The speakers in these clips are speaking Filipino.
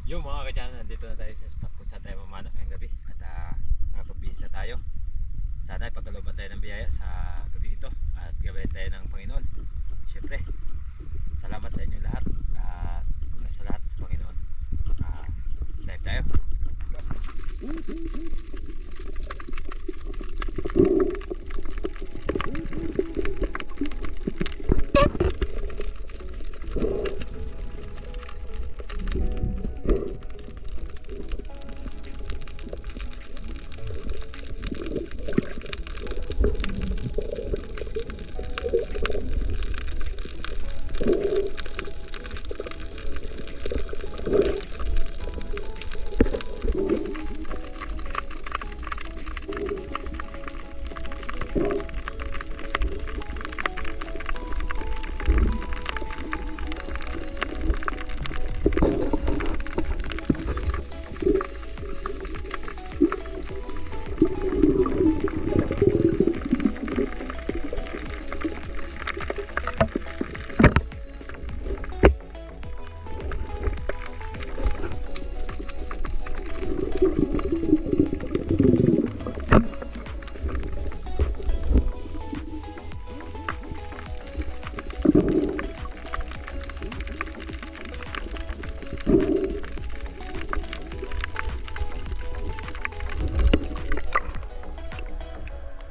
Yung mga kadyan, nandito na tayo sa spot kung saan tayo mamana ngayong gabi. At makapag-visa tayo. Sana ipagkalooban tayo ng biyaya sa gabi ito. At gabayan tayo ng Panginoon. Siyempre, salamat sa inyo lahat. At una sa lahat sa Panginoon. Dive tayo. Let's go.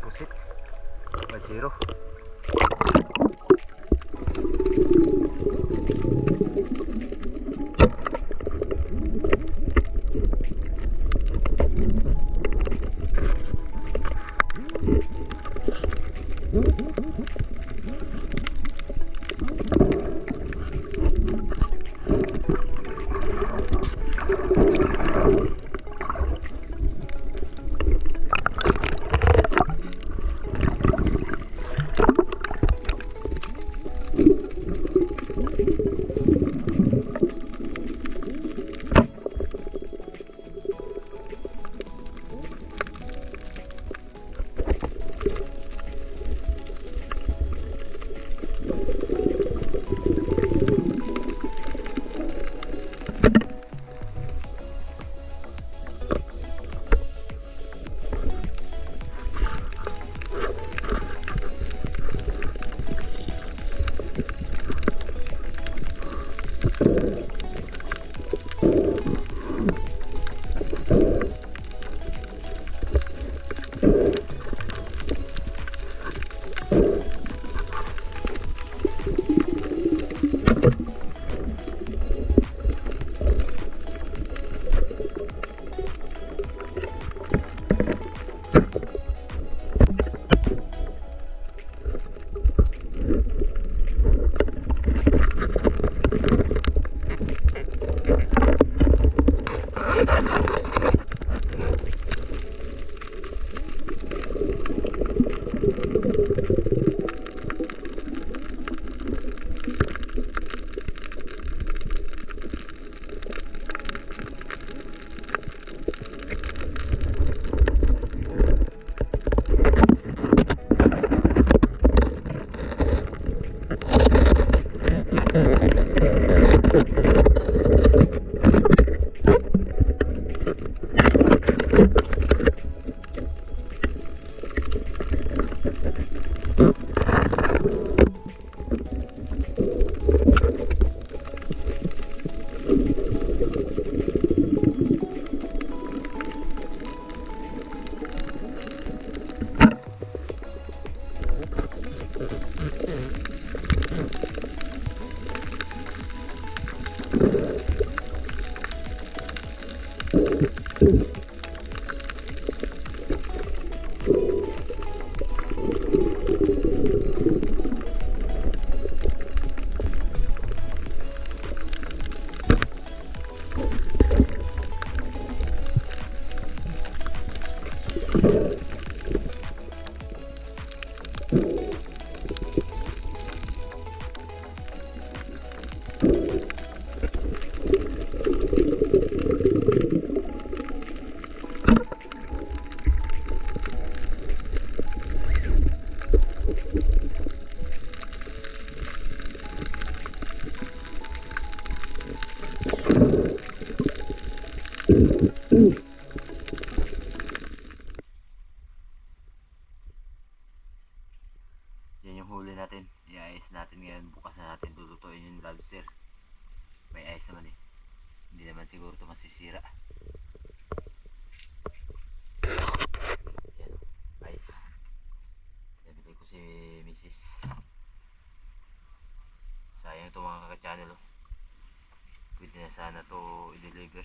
Pusit 5-0. Hindi naman siguro ito masisira. Yan, guys. Nabili ko si Mrs. Sayang ito mga kaka-channel. Oh. Pwede na sana to i-deliver.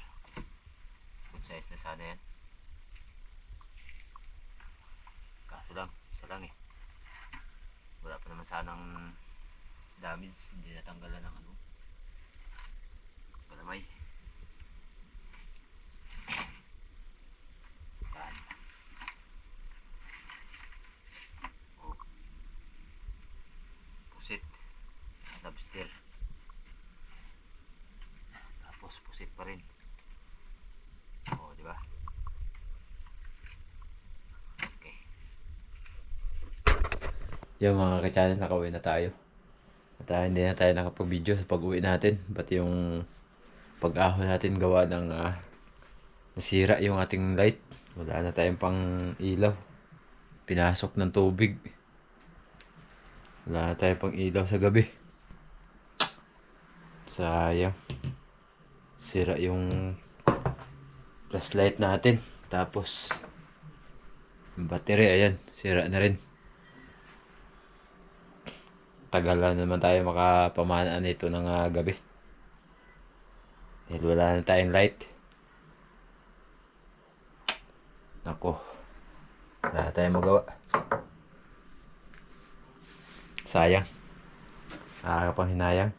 Good size na sana yan. Kaso lang, isa lang eh. Wala pa naman sanang damage. Hindi natanggalan ng ano. Kalamay. Yan. Oh. Pusit. Lobster. Tapos pusit pa rin. Oh, di ba? Okay. Yung mga ka-channel, nakauwi na tayo. At hindi na tayo nakapag-video sa pag-uwi natin. Pati yung pag-ahon natin gawa ng nasira yung ating light. Wala na tayong pang ilaw. Pinasok ng tubig. Wala na tayong pang ilaw sa gabi. Sayang. Sira yung flashlight natin. Tapos yung battery, ayan, sira na rin. Tagal na naman tayo makapamanaan nito ng gabi. Dahil wala na tayong light. Ako, wala na tayong magawa. Sayang. Nakakapanghinayang.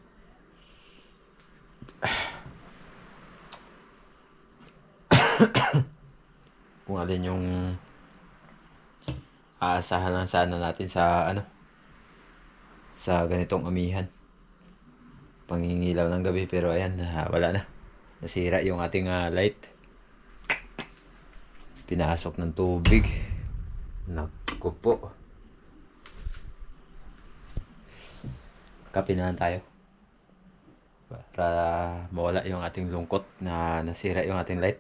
Kung alin yung aasahan lang sana natin sa sa ganitong amihan, pangingilaw ng gabi, pero ayan, wala na, nasira yung ating light. Pinasok ng tubig. Naku po, kape na tayo para mawala yung ating lungkot na nasira yung ating light.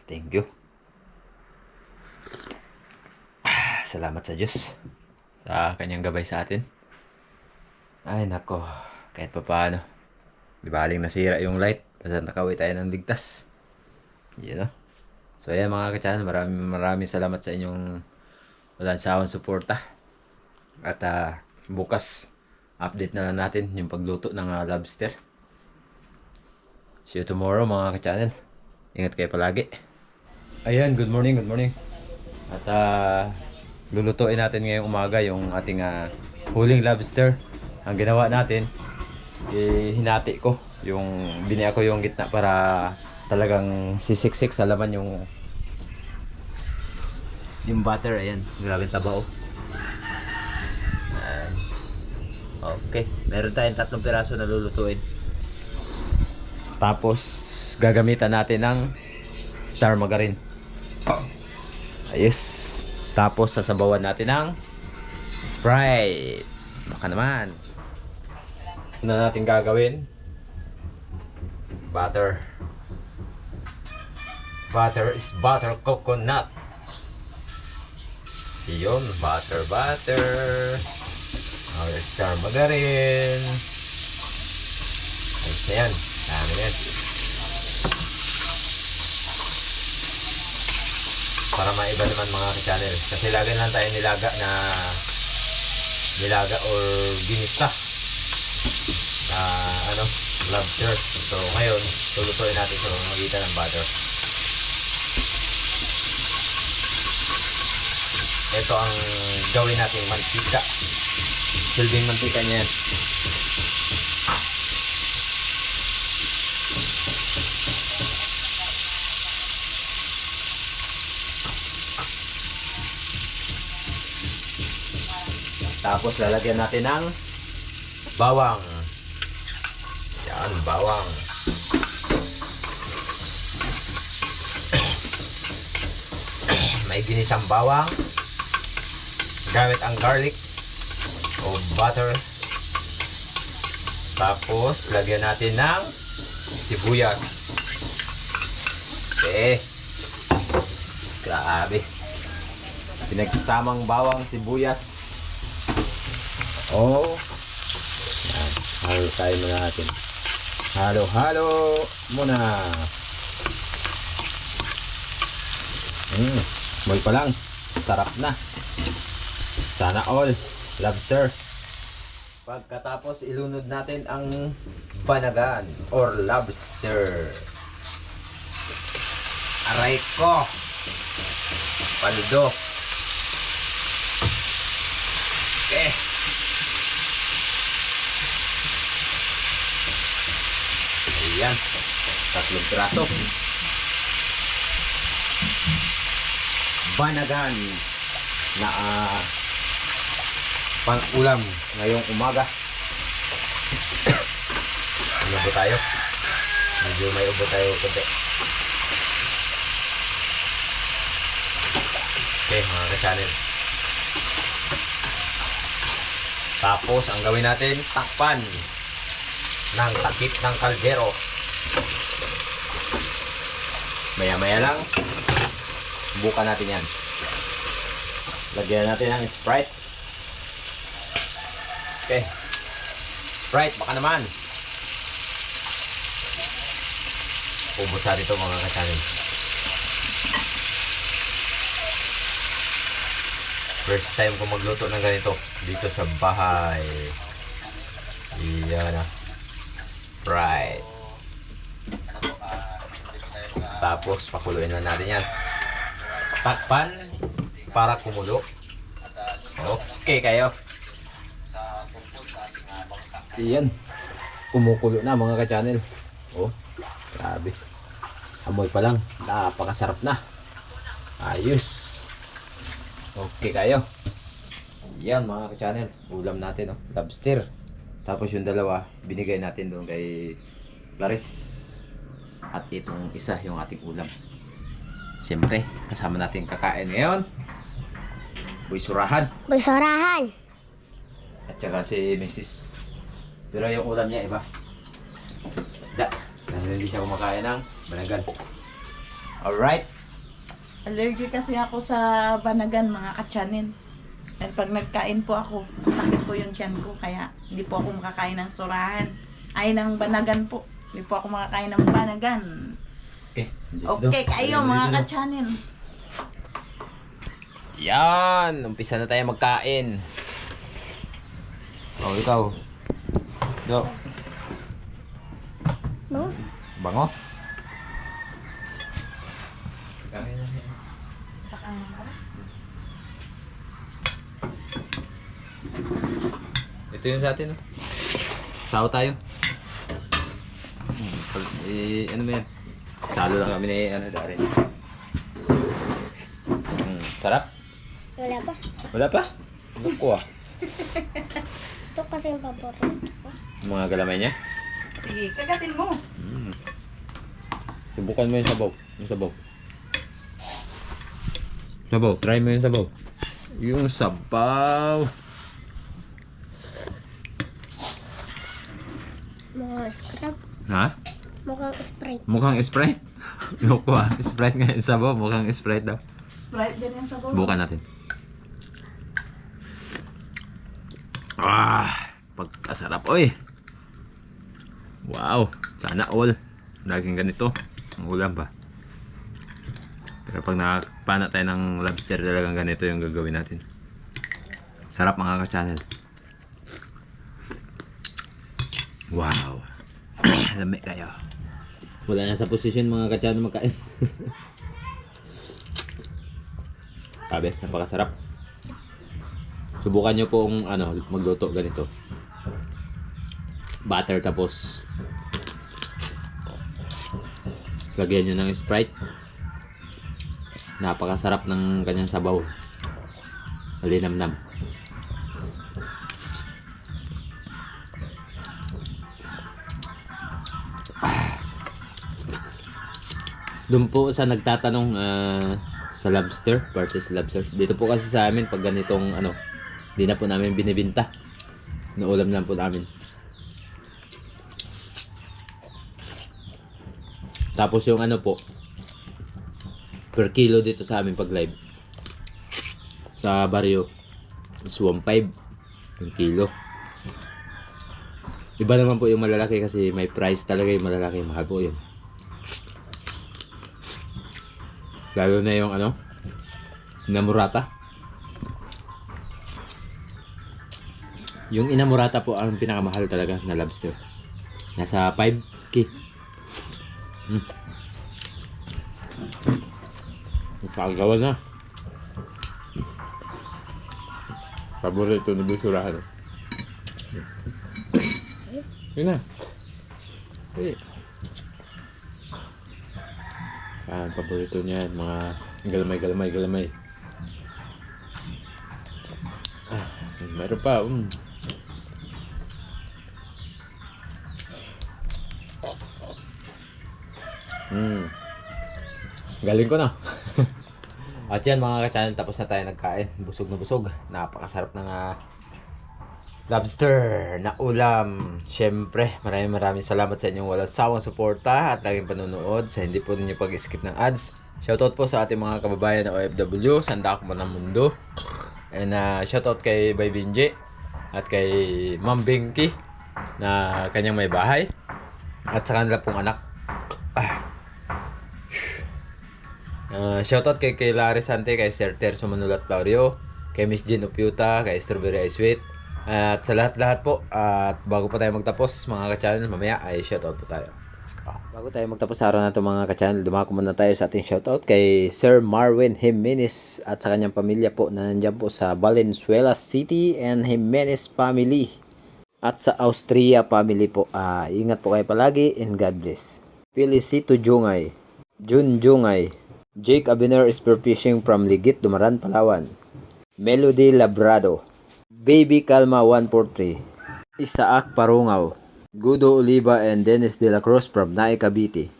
Thank you. Salamat sa Diyos sa kanyang gabay sa atin. Ay nako, kahit pa paano, di baling nasira yung light, basta nakauwi tayo ng ligtas. You know? So ayan mga ka-channel, maraming salamat sa inyong walang sawang suporta. At bukas update na lang natin yung pagluto ng lobster. See you tomorrow mga ka-channel. Ingat kayo palagi. Ayan, good morning, good morning. At lulutuin natin ngayong umaga yung ating huling lobster. Ang ginawa natin, hinati ko yung, biniya ko yung gitna para talagang sisiksik sa laman yung butter. Ayan, grabe taba oh. Okay, meron tayong 3 piraso na lulutuin. Tapos gagamitan natin ng star margarine. Ayos. Tapos sasabawan natin ng Sprite. Baka naman. Ano natin gagawin? Butter. Butter is butter coconut. Yun, butter. Our star margarine. Ayos na yan. Dami yan. Para maiba naman mga ka-channel. Kasi lagi lang tayo nilaga or ginisa na lobster. So ngayon, tulutuin natin sa pamamagitan ng butter. Ito ang gawin nating mantika. Silbing mantika niya yan. Tapos lalagyan natin ng bawang. Yan, bawang. May ginisang bawang. Gamit ang garlic o butter. Tapos lagyan natin ng sibuyas. Okay. Grabe. Pinagsamang bawang, sibuyas. Oh, Halo-halo muna natin. Halo-halo muna. Moy pa lang. Sarap na. Sana all. Lobster. Pagkatapos ilunod natin ang banagan or lobster. Aray ko. Paldo. Okay. Ayan. 3 piraso. Banagan na pang-ulam ngayong umaga. Ano ba tayo? Medyo may ubo tayo kunti. Okay mga ka-channel. Tapos ang gawin natin, takpan ng takip ng kaldero. Maya-maya lang, bukan natin yan. Lagyan natin ng Sprite. Okay. Sprite, baka naman. Ubos natin ito mga ka-channel. First time ko magluto ng ganito dito sa bahay. Iyan na. Sprite. Tapos pakuluin na natin yan. Takpan para kumulo. Okay kayo. Iyan. Kumukulo na mga ka-channel. Oh, grabe. Amoy pa lang. Napakasarap na. Ayos. Okay kayo. Yan mga ka-channel. Ulam natin, oh. Lobster. Tapos yung dalawa, binigay natin doon kay Clarice. At itong isa yung ating ulam. Siyempre, kasama natin kakain ngayon. Buysurahan. Buysurahan. At saka si Mrs. Pero yung ulam niya iba. Isda. Kasi hindi siya kumakain ng banagan. Alright. Allergic kasi ako sa banagan mga ka-channel. At pag nagkain po ako, sakit po yung tiyan ko. Kaya hindi po ako makakain ng surahan. Ay, ng banagan po. Hindi po ako makakain ng banagan. Okay. Okay kayo mga ka-channel. Yan. Umpisa na tayo magkain. Oh, ikaw. Do. No? Bango. Ito yung sa atin, oh. Sao tayo. Ano ba yan? Salo lang kami na ano darin. Sarap? Wala pa. Wala pa? Ano ko ah? Ito kasi yung paborito ko. Mga galamay niya? Sige, kagatin mo. Subukan mo yung sabaw. Yung sabaw. Sabaw. Try mo yung sabaw. Yung sabaw. Mukhang Sprite. Ha? Mukhang Sprite. Mukhang Sprite? Loko ah. Sprite nga yung sabaw. Mukhang Sprite daw. Sprite din yung sabaw. Subukan natin. Pagkasarap. Oy! Wow! Sana all. Laging ganito. Ang ulam pa. Pero pag nakapana tayo ng lobster, talagang ganito yung gagawin natin. Sarap mga ka-channel. Wow! Lamig kayo. Wala na sa posisyon mga ka-channel magkain. Sabi, napakasarap. Subukan nyo pong magluto ganito. Butter tapos lagyan nyo ng Sprite. Napakasarap ng kanyang sabaw. Malinamnam. Doon po sa nagtatanong sa lobster, versus lobster. Dito po kasi sa amin pag ganitong hindi na po namin binibinta. Naulam lang po namin. Tapos yung po, per kilo dito sa amin pag live. Sa baryo is 1.5 yung kilo. Iba naman po yung malalaki kasi may price talaga yung malalaki. Mahal po yun. Lalo na yung ano, inamurata. Yung inamurata po ang pinakamahal talaga na lobster. Nasa 5K. Nakagawa na. Paborito ni Busurahan. Yun na. Paborito niya mga galamay. Meron pa. Galing ko na. At yan mga ka-channel, tapos na tayo nagkain. Busog na busog. Napakasarap ng lobster na ulam. Siyempre, maraming salamat sa inyong walang sawang suporta at laging panonood. Sa hindi po ninyo pag-skip ng ads. Shoutout po sa ating mga kababayan na OFW, sanda ko man ng mundo. And shoutout kay Bay Binje at kay Ma'am Binky na kanyang may bahay. At sa kanila pong anak. Shoutout kay Larry Sante, kay Sir Terzo Manulat Florio, kay Miss Jean Opiuta, kay Strawberry Ice Sweet. At sa lahat po, at bago pa tayo magtapos mga ka-channel, mamaya ay shoutout po tayo. Let's go. Bago tayo magtapos sa araw na ito mga ka-channel, dumako muna tayo sa ating shoutout kay Sir Marwin Jimenez at sa kanyang pamilya po na nandiyan po sa Valenzuela City and Jimenez family. At sa Austria family po, ingat po kayo palagi and God bless. Felicito Jungay, Jun Jungay, Jake Abiner Spearfishing from Ligit, Dumaran, Palawan. Melody Labrado, Baby Calma 143, Isaac Parungaw, Gudo Oliva and Dennis De La Cruz from Nae, Cavite.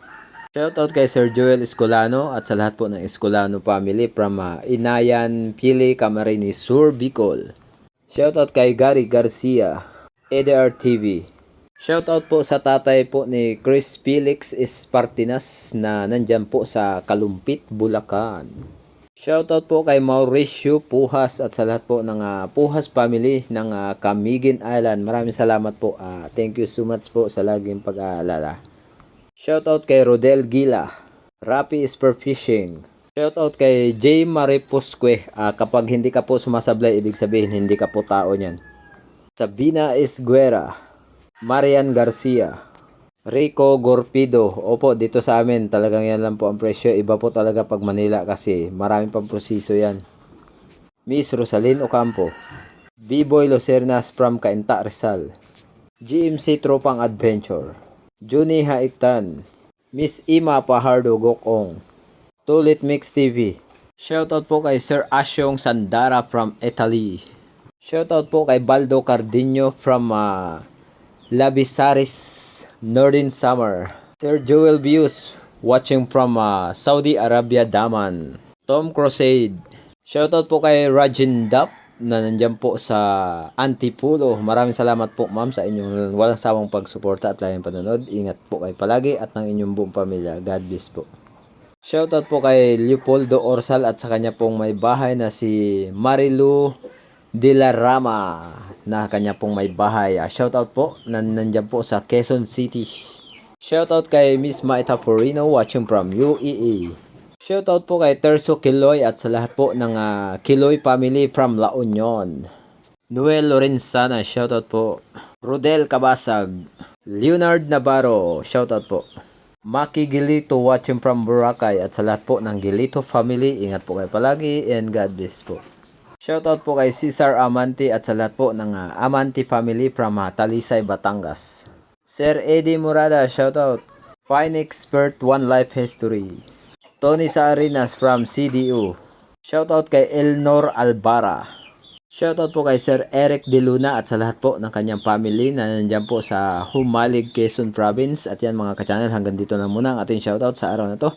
Shoutout kay Sir Joel Escolano at sa lahat po ng Escolano family from Inayan, Pili, Camarines Sur, Bicol. Shoutout kay Gary Garcia, EDR TV. Shoutout po sa tatay po ni Chris Felix Espartinas na nandyan po sa Kalumpit, Bulacan. Shoutout po kay Mauricio Puhas at sa lahat po ng Puhas family ng Camiguin Island. Maraming salamat po. Thank you so much po sa laging pag-aalala. Shoutout kay Rodel Gila, Rapi Spearfishing. Shoutout kay J. Maripusque. Kapag hindi ka po sumasablay, ibig sabihin hindi ka po tao niyan. Sabina Esguera, Marian Garcia, Rico Gorpido. Opo, dito sa amin talagang yan lang po ang presyo. Iba po talaga pag Manila kasi maraming pang proseso yan. Miss Rosalyn Ocampo, B-Boy Lucernas from Cainta, Rizal. GMC Tropang Adventure, Juni Haiktan, Miss Ima Pahardo Gokong, Tulit Mix TV. Shoutout po kay Sir Asyong Sandara from Italy. Shoutout po kay Baldo Cardinho from Labisaris, Northern Summer. Sir Joel Bius, watching from Saudi Arabia, Daman. Tom Crusade. Shoutout po kay Rajin Dap na nandyan po sa Antipulo. Maraming salamat po ma'am sa inyong walang sawang pagsuporta at laging panonood. Ingat po kayo palagi at ng inyong buong pamilya. God bless po. Shoutout po kay Leopoldo Orsal at sa kanya pong may bahay na si Marilu De La Rama na kanya pong may bahay. Shoutout po nandyan po sa Quezon City. Shoutout kay Miss Maita Porino watching from UAE. Shoutout po kay Terzo Kiloy at sa lahat po ng Kiloy family from La Union. Noel Lorenzana, shoutout po. Rodel Cabasag, Leonard Navarro, shoutout po. Maki Gilito watching from Boracay at sa lahat po ng Gilito family, ingat po kayo palagi and God bless po. Shoutout po kay Cesar Amante at sa lahat po ng Amante family from Talisay, Batangas. Sir Eddie Murada, shoutout. Fine Expert One Life History. Tony Saarinas from CDU. Shoutout kay Elnor Albara. Shoutout po kay Sir Eric De Luna at sa lahat po ng kanyang family na nandiyan po sa Humalig, Quezon Province. At yan mga ka-channel, hanggang dito na muna ang ating shoutout sa araw na to.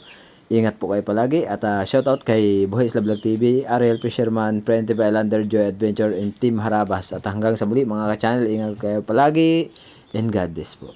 Ingat po kayo palagi at shoutout kay Buhay Isla Vlog TV, Ariel Fisherman, Prentice Islander, Joy Adventure, and Team Harabas. At hanggang sa muli mga ka-channel, ingat kayo palagi and God bless po.